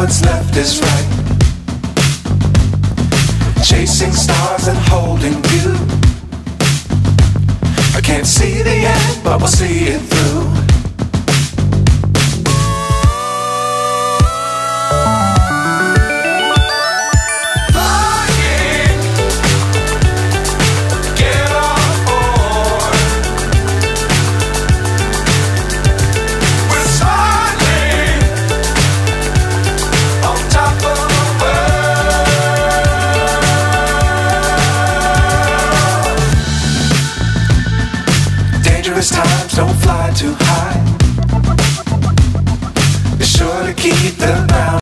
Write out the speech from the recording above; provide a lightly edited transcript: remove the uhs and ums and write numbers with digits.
what's left is right. Chasing stars and holding you. I can't see the end, but we'll see it through. Times don't fly too high. Be sure to keep the ground.